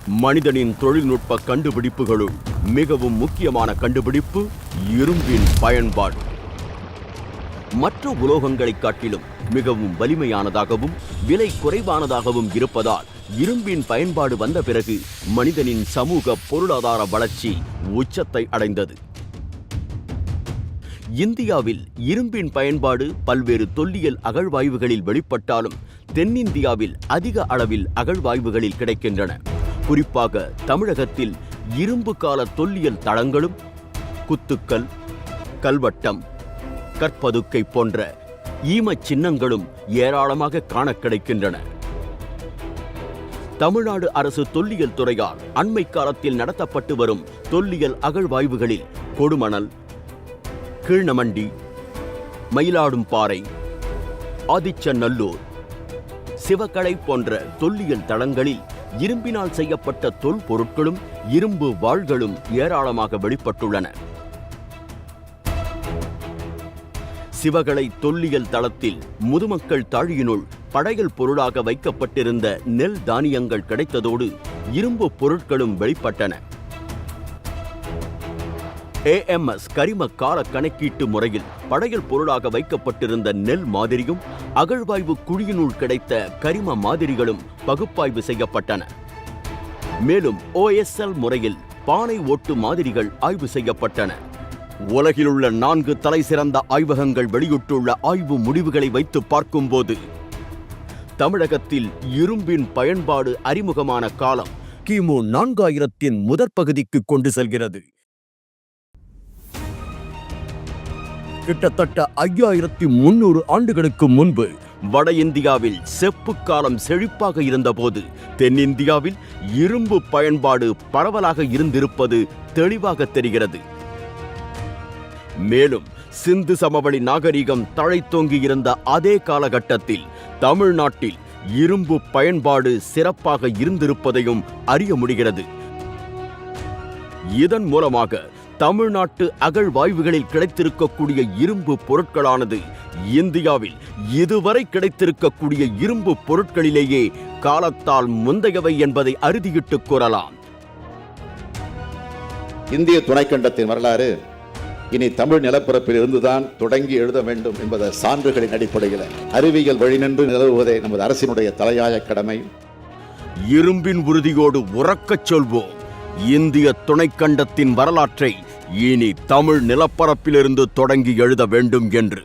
மனிதனின் தொழில்நுட்ப கண்டுபிடிப்புகளுள் மிகவும் முக்கியமான கண்டுபிடிப்பு இரும்பின் பயன்பாடு. மற்ற உலோகங்களைக் காட்டிலும் மிகவும் வலிமையானதாகவும் விலை குறைவானதாகவும் இருப்பதால் இரும்பின் பயன்பாடு வந்த பிறகு மனிதனின் சமூக பொருளாதார வளர்ச்சி உச்சத்தை அடைந்தது. இந்தியாவில் இரும்பின் பயன்பாடு பல்வேறு தொல்லியல் அகழ்வாய்வுகளில் வெளிப்பட்டாலும் தென்னிந்தியாவில் அதிக அளவில் அகழ்வாய்வுகளில் கிடைக்கின்றன. குறிப்பாக தமிழகத்தில் இரும்பு கால தொல்லியல் தளங்களும் குத்துக்கல், கல்வட்டம், கற்பதுக்கை போன்ற ஈமச் சின்னங்களும் ஏராளமாக காண கிடைக்கின்றன. தமிழ்நாடு அரசு தொல்லியல் துறையால் அண்மை காலத்தில் நடத்தப்பட்டு வரும் தொல்லியல் அகழ்வாய்வுகளில் கொடுமணல், கீழ்நமண்டி, மயிலாடும்பாறை, ஆதிச்சநல்லூர், சிவகலை போன்ற தொல்லியல் தளங்களில் இரும்பினால் செய்யப்பட்ட தொல்பொருட்களும் இரும்பு வாள்களும் ஏராளமாக வெளிப்பட்டுள்ளன. சிவகலை தொல்லியல் தளத்தில் முதுமக்கள் தாழியினுள் படையல் பொருளாக வைக்கப்பட்டிருந்த நெல் தானியங்கள் கிடைத்ததோடு இரும்பு பொருட்களும் வெளிப்பட்டன. AMS கரிம கால கணக்கீட்டு முறையில் படையல் பொருளாக வைக்கப்பட்டிருந்த நெல் மாதிரியும் அகழ்வாய்வு குழியினுள் கிடைத்த கரிம மாதிரிகளும் பகுப்பாய்வு செய்யப்பட்டன. மேலும் OSL முறையில் பானை ஓட்டு மாதிரிகள் ஆய்வு செய்யப்பட்டன. உலகிலுள்ள 4 தலைசிறந்த ஆய்வகங்கள் வெளியிட்டுள்ள ஆய்வு முடிவுகளை வைத்து பார்க்கும்போது தமிழகத்தில் இரும்பின் பயன்பாடு அறிமுகமான காலம் கிமு 4000 முதற் பகுதிக்கு கொண்டு செல்கிறது. கிட்டத்தட்ட 5300 ஆண்டுகளுக்கு முன்பு வட இந்தியாவில் செப்பு காலம் செழிப்பாக இருந்தபோது தென்னிந்தியாவில் இரும்பு பயன்பாடு பரவலாக இருந்திருப்பது தெளிவாக தெரிகிறது. மேலும் சிந்து சமவெளி நாகரிகம் தழைத்தோங்கி இருந்த அதே காலகட்டத்தில் தமிழ்நாட்டில் இரும்பு பயன்பாடு சிறப்பாக இருந்திருப்பதையும் அறிய முடிகிறது. இதன் மூலமாக தமிழ்நாட்டு அகழ்வாய்வுகளில் கிடைத்திருக்கக்கூடிய இரும்பு பொருட்களானது இந்தியாவில் இதுவரை கிடைத்திருக்கக்கூடிய இரும்பு பொருட்களிலேயே காலத்தால் முந்தையவை என்பதை அறுதியிட்டுக் கூறலாம். இந்திய துணைக்கண்டத்தின் வரலாறு இனி தமிழ் நிலப்பரப்பில் இருந்துதான் தொடங்கி எழுத வேண்டும் என்பத சான்றுகளின் அடிப்படையில் அறிவியல் வழிநின்று நிலவுவதே நமது அரசினுடைய தலையாய கடமை. இரும்பின் உறுதியோடு உறக்கச் சொல்வோம், இந்திய துணைக்கண்டத்தின் வரலாற்றை இனி தமிழ் நிலப்பரப்பிலிருந்து தொடங்கி எழுத வேண்டும் என்று.